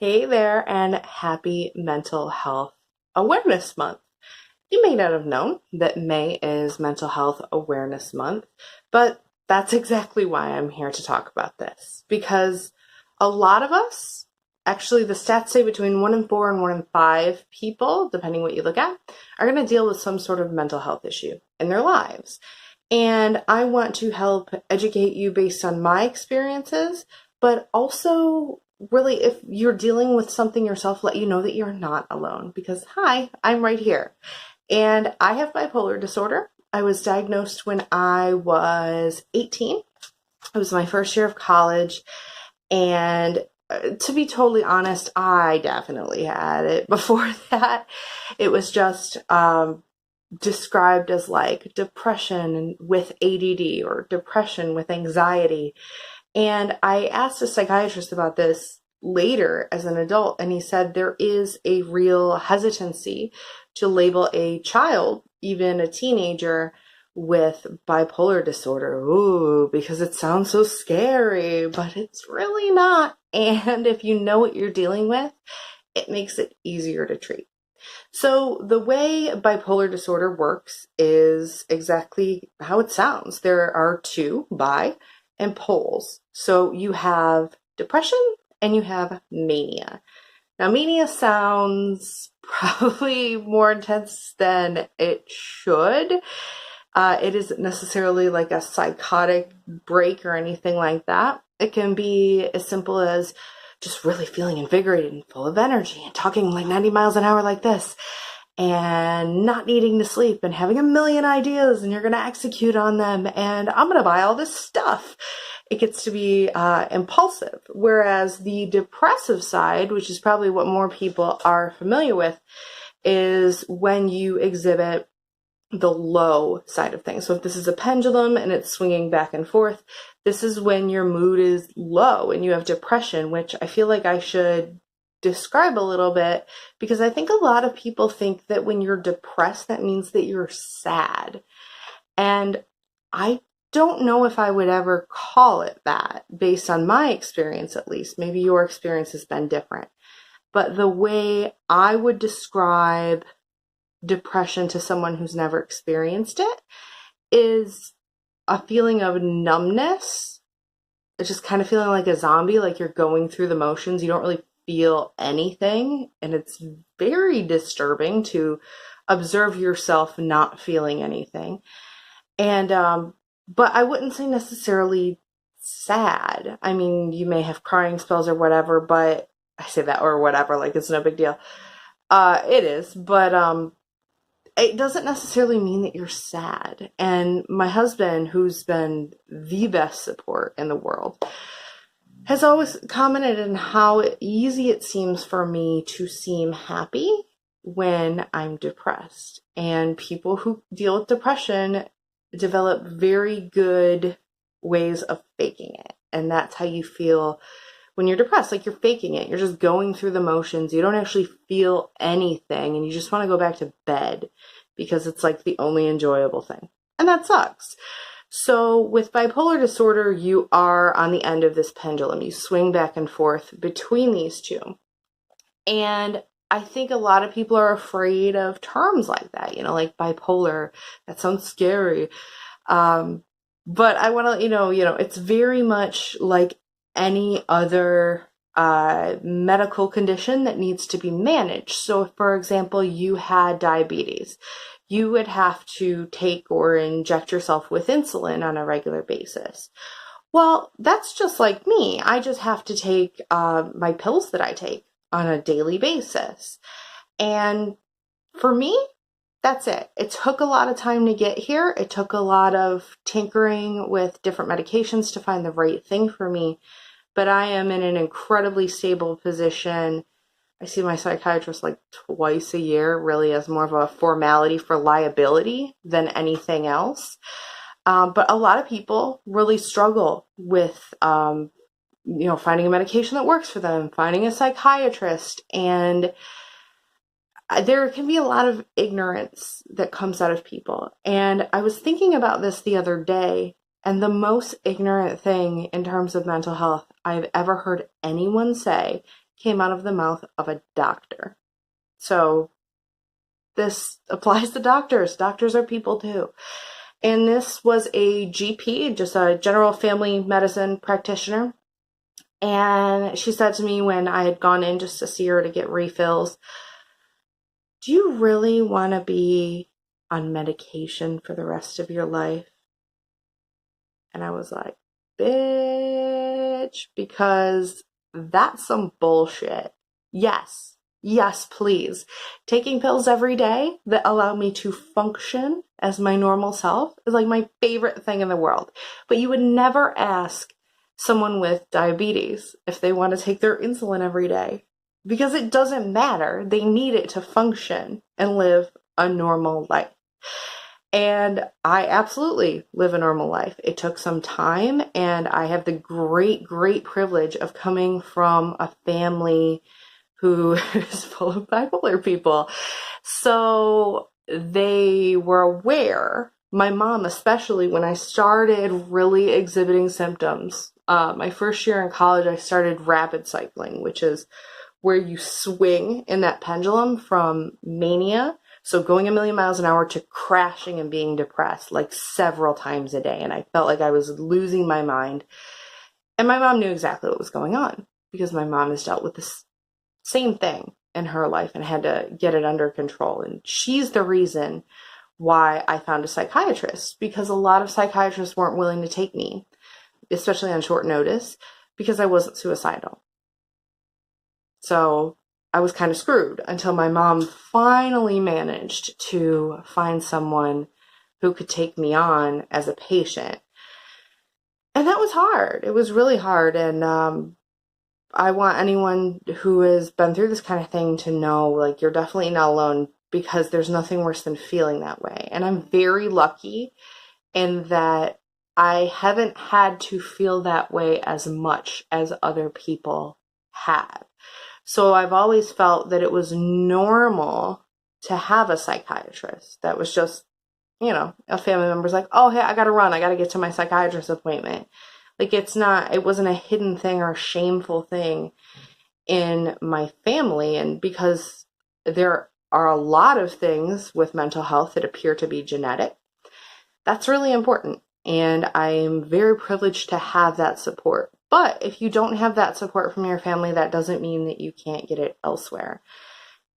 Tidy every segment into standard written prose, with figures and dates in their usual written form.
Hey there, and happy Mental Health Awareness Month. You may not have known that May is Mental Health Awareness Month, but that's exactly why I'm here to talk about this. Because a lot of us, actually, the stats say between 1 in 4 and 1 in 5 people, depending what you look at, are going to deal with some sort of mental health issue in their lives. And I want to help educate you based on my experiences, but also really, if you're dealing with something yourself, let you know that you're not alone because, hi, I'm right here. And I have bipolar disorder. I was diagnosed when I was 18. It was my first year of college. And to be totally honest, I definitely had it before that. It was just described as like depression with ADD or depression with anxiety. And I asked a psychiatrist about this later as an adult, and he said there is a real hesitancy to label a child, even a teenager, with bipolar disorder. Ooh, because it sounds so scary, but it's really not. And if you know what you're dealing with, it makes it easier to treat. So the way bipolar disorder works is exactly how it sounds. There are two, bi and poles. So you have depression and you have mania. Now, mania sounds probably more intense than it should. It isn't necessarily like a psychotic break or anything like that. It can be as simple as just really feeling invigorated and full of energy and talking like 90 miles an hour like this and not needing to sleep and having a million ideas and you're going to execute on them and I'm going to buy all this stuff. It gets to be impulsive. Whereas the depressive side, which is probably what more people are familiar with, is when you exhibit the low side of things. So if this is a pendulum and it's swinging back and forth, this is when your mood is low and you have depression, which I feel like I should describe a little bit because I think a lot of people think that when you're depressed, that means that you're sad. And I don't know if I would ever call it that based on my experience, at least. Maybe your experience has been different. But the way I would describe depression to someone who's never experienced it is a feeling of numbness. It's just kind of feeling like a zombie, like you're going through the motions. You don't really feel anything. And it's very disturbing to observe yourself not feeling anything. And, but I wouldn't say necessarily sad. I mean, you may have crying spells or whatever, but I say that or whatever, like it's no big deal. It is, but, it doesn't necessarily mean that you're sad. And my husband, who's been the best support in the world, has always commented on how easy it seems for me to seem happy when I'm depressed. And people who deal with depression develop very good ways of faking it. And that's how you feel when you're depressed, like you're faking it. You're just going through the motions. You don't actually feel anything and you just want to go back to bed because it's like the only enjoyable thing. And that sucks. So with bipolar disorder, you are on the end of this pendulum. You swing back and forth between these two. And I think a lot of people are afraid of terms like that, like bipolar. That sounds scary. But I want to let you know, it's very much like any other medical condition that needs to be managed. So if, for example, you had diabetes, you would have to take or inject yourself with insulin on a regular basis. Well, that's just like me. I just have to take my pills that I take on a daily basis. And for me, that's it. It took a lot of time to get here. It took a lot of tinkering with different medications to find the right thing for me. But I am in an incredibly stable position. I see my psychiatrist like twice a year, really as more of a formality for liability than anything else. But a lot of people really struggle with, finding a medication that works for them, finding a psychiatrist, and there can be a lot of ignorance that comes out of people. And I was thinking about this the other day, and the most ignorant thing in terms of mental health I've ever heard anyone say came out of the mouth of a doctor. So this applies to doctors. Doctors are people too. And this was a GP, just a general family medicine practitioner. And she said to me when I had gone in just to see her to get refills, do you really want to be on medication for the rest of your life? And I was like, bitch, because that's some bullshit. Yes, please. Taking pills every day that allow me to function as my normal self is like my favorite thing in the world. But you would never ask someone with diabetes if they want to take their insulin every day, because it doesn't matter. They need it to function and live a normal life. And I absolutely live a normal life. It took some time, and I have the great privilege of coming from a family who is full of bipolar people. So they were aware, my mom especially, when I started really exhibiting symptoms. My first year in college, I started rapid cycling, which is where you swing in that pendulum from mania, so going a million miles an hour, to crashing and being depressed like several times a day. And I felt like I was losing my mind. And my mom knew exactly what was going on, because my mom has dealt with this same thing in her life and had to get it under control. And she's the reason why I found a psychiatrist, because a lot of psychiatrists weren't willing to take me, especially on short notice, because I wasn't suicidal. So I was kind of screwed until my mom finally managed to find someone who could take me on as a patient. And that was hard. It was really hard. And I want anyone who has been through this kind of thing to know, like, you're definitely not alone, because there's nothing worse than feeling that way. And I'm very lucky in that I haven't had to feel that way as much as other people have. So I've always felt that it was normal to have a psychiatrist. That was just, a family member's like, oh, hey, I got to run. I got to get to my psychiatrist appointment. Like, it wasn't a hidden thing or a shameful thing in my family. And because there are a lot of things with mental health that appear to be genetic, that's really important. And I'm very privileged to have that support. But if you don't have that support from your family, that doesn't mean that you can't get it elsewhere.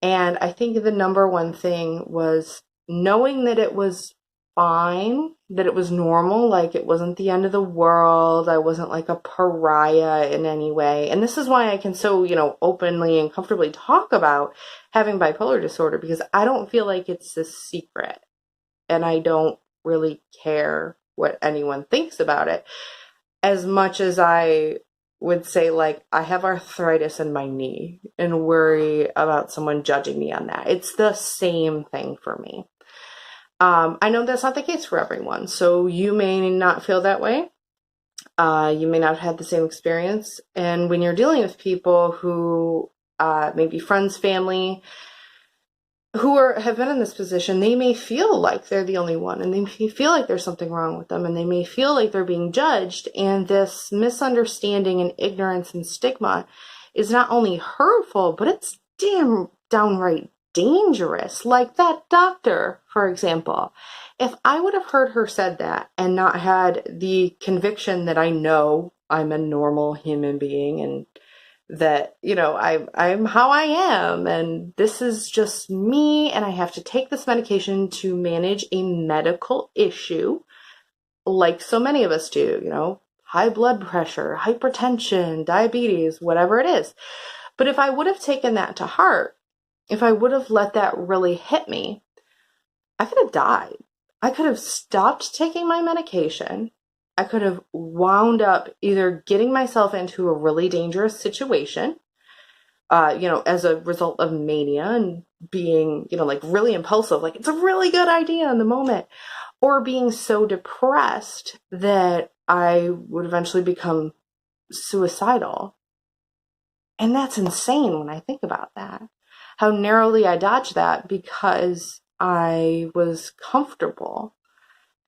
And I think the number one thing was knowing that it was fine, that it was normal, like it wasn't the end of the world. I wasn't like a pariah in any way. And this is why I can so, openly and comfortably talk about having bipolar disorder, because I don't feel like it's a secret, and I don't really care what anyone thinks about it, as much as I would say, like, I have arthritis in my knee and worry about someone judging me on that. It's the same thing for me. I know that's not the case for everyone, so you may not feel that way. You may not have had the same experience. And when you're dealing with people who maybe friends, family, who have been in this position, they may feel like they're the only one, and they may feel like there's something wrong with them, and they may feel like they're being judged. And this misunderstanding and ignorance and stigma is not only hurtful, but it's downright dangerous. Like that doctor, for example. If I would have heard her said that and not had the conviction that I know I'm a normal human being, and that, I'm how I am, and this is just me, and I have to take this medication to manage a medical issue, like so many of us do, high blood pressure, hypertension, diabetes, whatever it is. But if I would have taken that to heart, if I would have let that really hit me, I could have died. I could have stopped taking my medication. I could have wound up either getting myself into a really dangerous situation, as a result of mania and being, like really impulsive, like it's a really good idea in the moment, or being so depressed that I would eventually become suicidal. And that's insane when I think about that, how narrowly I dodged that because I was comfortable.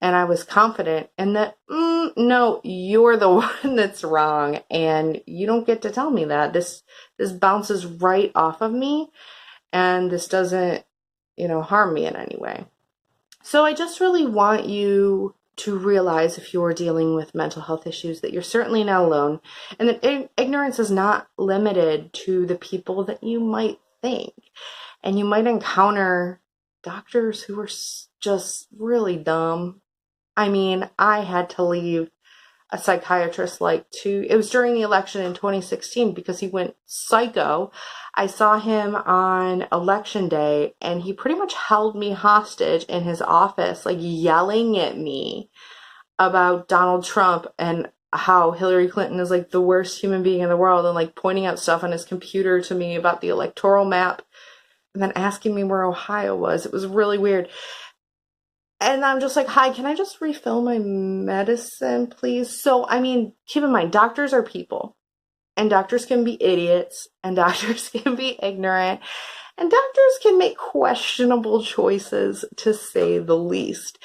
And I was confident in that, no, you're the one that's wrong. And you don't get to tell me that. This bounces right off of me. And this doesn't, harm me in any way. So I just really want you to realize, if you're dealing with mental health issues, that you're certainly not alone, and that ignorance is not limited to the people that you might think. And you might encounter doctors who are just really dumb. I mean, I had to leave a psychiatrist it was during the election in 2016 because he went psycho. I saw him on election day and he pretty much held me hostage in his office, yelling at me about Donald Trump and how Hillary Clinton is the worst human being in the world, and pointing out stuff on his computer to me about the electoral map and then asking me where Ohio was. It was really weird. And I'm just like, hi, can I just refill my medicine, please? So, keep in mind, doctors are people. And doctors can be idiots. And doctors can be ignorant. And doctors can make questionable choices, to say the least.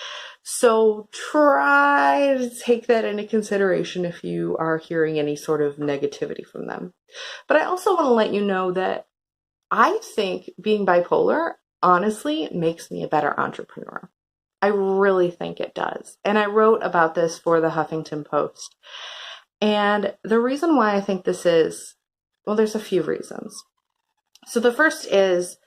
So try to take that into consideration if you are hearing any sort of negativity from them. But I also want to let you know that I think being bipolar, honestly, makes me a better entrepreneur. I really think it does. And I wrote about this for the Huffington Post. And the reason why I think this is, well, there's a few reasons. So the first is,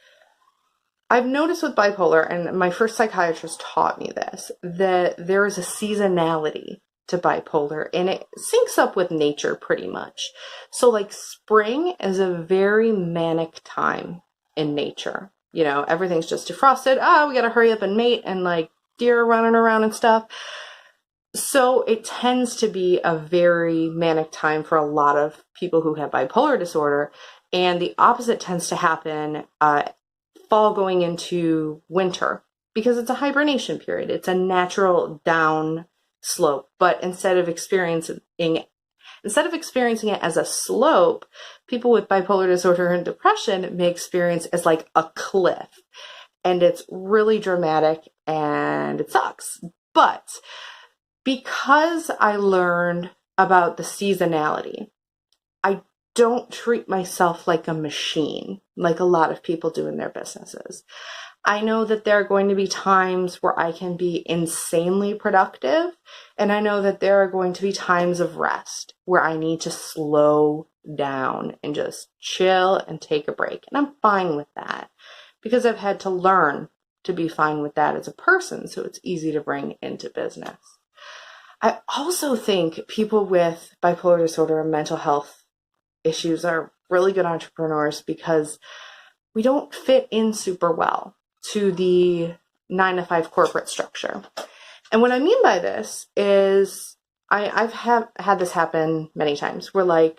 I've noticed with bipolar, and my first psychiatrist taught me this, that there is a seasonality to bipolar, and it syncs up with nature pretty much. So spring is a very manic time in nature. Everything's just defrosted. We gotta hurry up and mate, and deer are running around and stuff. So it tends to be a very manic time for a lot of people who have bipolar disorder. And the opposite tends to happen fall going into winter, because it's a hibernation period. It's a natural down slope. But instead of experiencing it as a slope, people with bipolar disorder and depression may experience as a cliff. And it's really dramatic and it sucks. But because I learned about the seasonality, I don't treat myself like a machine, like a lot of people do in their businesses. I know that there are going to be times where I can be insanely productive, and I know that there are going to be times of rest where I need to slow down and just chill and take a break. And I'm fine with that because I've had to learn to be fine with that as a person, so it's easy to bring into business. I also think people with bipolar disorder and mental health issues are really good entrepreneurs because we don't fit in super well to the 9-to-5 corporate structure. And what I mean by this is I've had this happen many times where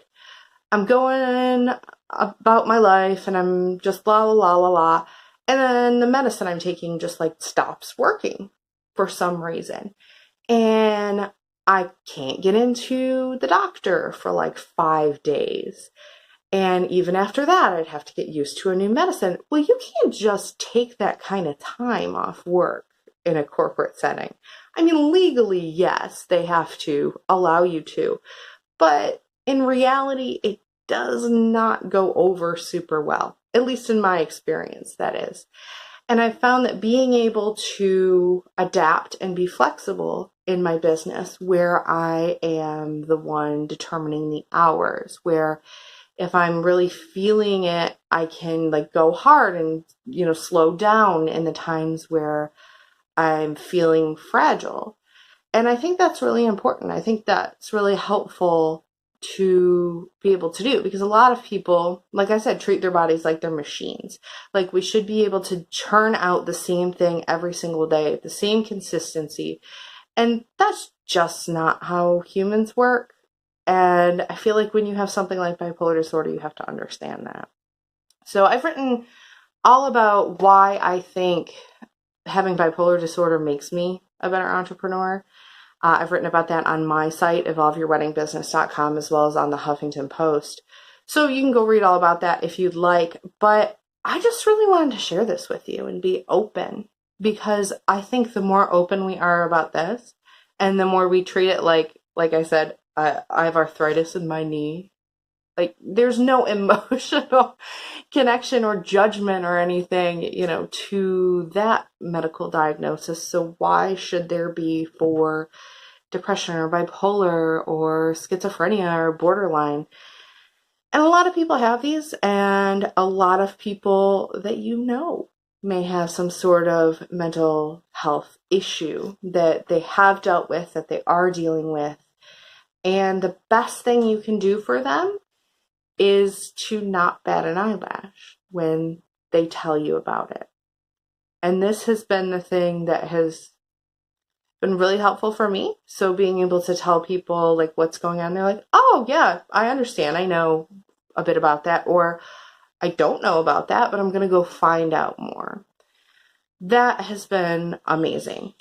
I'm going about my life and I'm just la la la la la, and then the medicine I'm taking just stops working for some reason. And I can't get into the doctor for 5 days. And even after that, I'd have to get used to a new medicine. Well, you can't just take that kind of time off work in a corporate setting. Legally, yes, they have to allow you to. But in reality, it does not go over super well, at least in my experience, that is. And I found that being able to adapt and be flexible in my business, where I am the one determining the hours, where if I'm really feeling it, I can go hard and, slow down in the times where I'm feeling fragile. And I think that's really important. I think that's really helpful to be able to do, because a lot of people, like I said, treat their bodies like they're machines. We should be able to churn out the same thing every single day, the same consistency. And that's just not how humans work. And I feel when you have something like bipolar disorder, you have to understand that. So I've written all about why I think having bipolar disorder makes me a better entrepreneur. I've written about that on my site, evolveyourweddingbusiness.com, as well as on the Huffington Post. So you can go read all about that if you'd like. But I just really wanted to share this with you and be open, because I think the more open we are about this and the more we treat it like I said, I have arthritis in my knee. Like, there's no emotional connection or judgment or anything, to that medical diagnosis. So why should there be for depression or bipolar or schizophrenia or borderline? And a lot of people have these, and a lot of people that may have some sort of mental health issue that they have dealt with, that they are dealing with. And the best thing you can do for them is to not bat an eyelash when they tell you about it. And this has been the thing that has been really helpful for me. So being able to tell people like what's going on, they're like, oh yeah, I understand. I know a bit about that, or I don't know about that, but I'm going to go find out more. That has been amazing.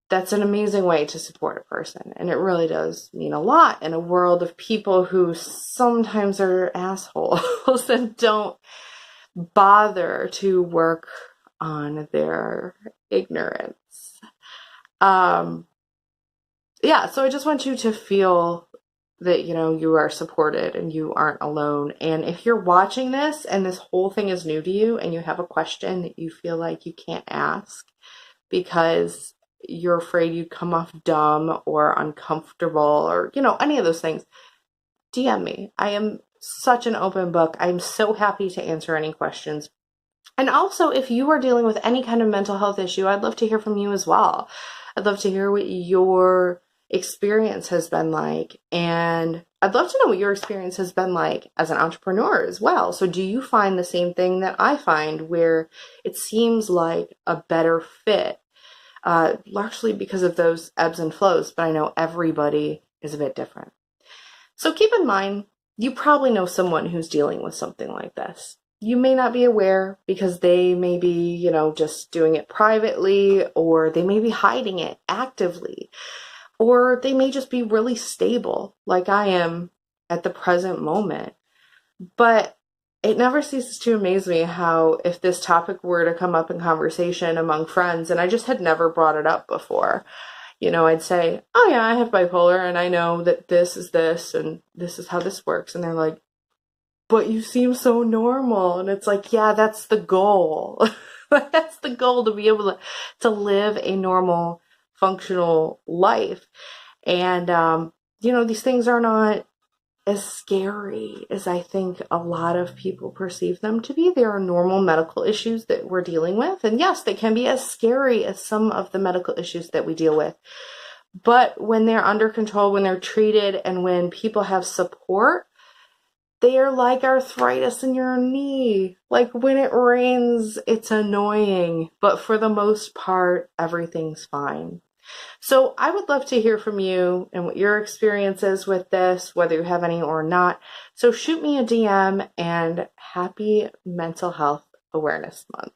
That's an amazing way to support a person. And it really does mean a lot in a world of people who sometimes are assholes and don't bother to work on their ignorance. So I just want you to feel that, you are supported and you aren't alone. And if you're watching this and this whole thing is new to you and you have a question that you feel like you can't ask because you're afraid you'd come off dumb or uncomfortable or, any of those things, DM me. I am such an open book. I'm so happy to answer any questions. And also, if you are dealing with any kind of mental health issue, I'd love to hear from you as well. I'd love to hear what your experience has been like. And I'd love to know what your experience has been like as an entrepreneur as well. So do you find the same thing that I find where it seems like a better fit? Largely because of those ebbs and flows, but I know everybody is a bit different. So keep in mind, you probably know someone who's dealing with something like this. You may not be aware because they may be, just doing it privately, or they may be hiding it actively, or they may just be really stable like I am at the present moment. But it never ceases to amaze me how if this topic were to come up in conversation among friends, and I just had never brought it up before, I'd say, oh yeah, I have bipolar and I know that this is this and this is how this works. And they're like, but you seem so normal. And it's like, yeah, that's the goal. That's the goal, to be able to live a normal, functional life. And, these things are not as scary as I think a lot of people perceive them to be. There are normal medical issues that we're dealing with. And yes, they can be as scary as some of the medical issues that we deal with. But when they're under control, when they're treated, and when people have support, they are like arthritis in your knee. Like when it rains, it's annoying. But for the most part, everything's fine. So I would love to hear from you and what your experience is with this, whether you have any or not. So shoot me a DM, and happy Mental Health Awareness Month.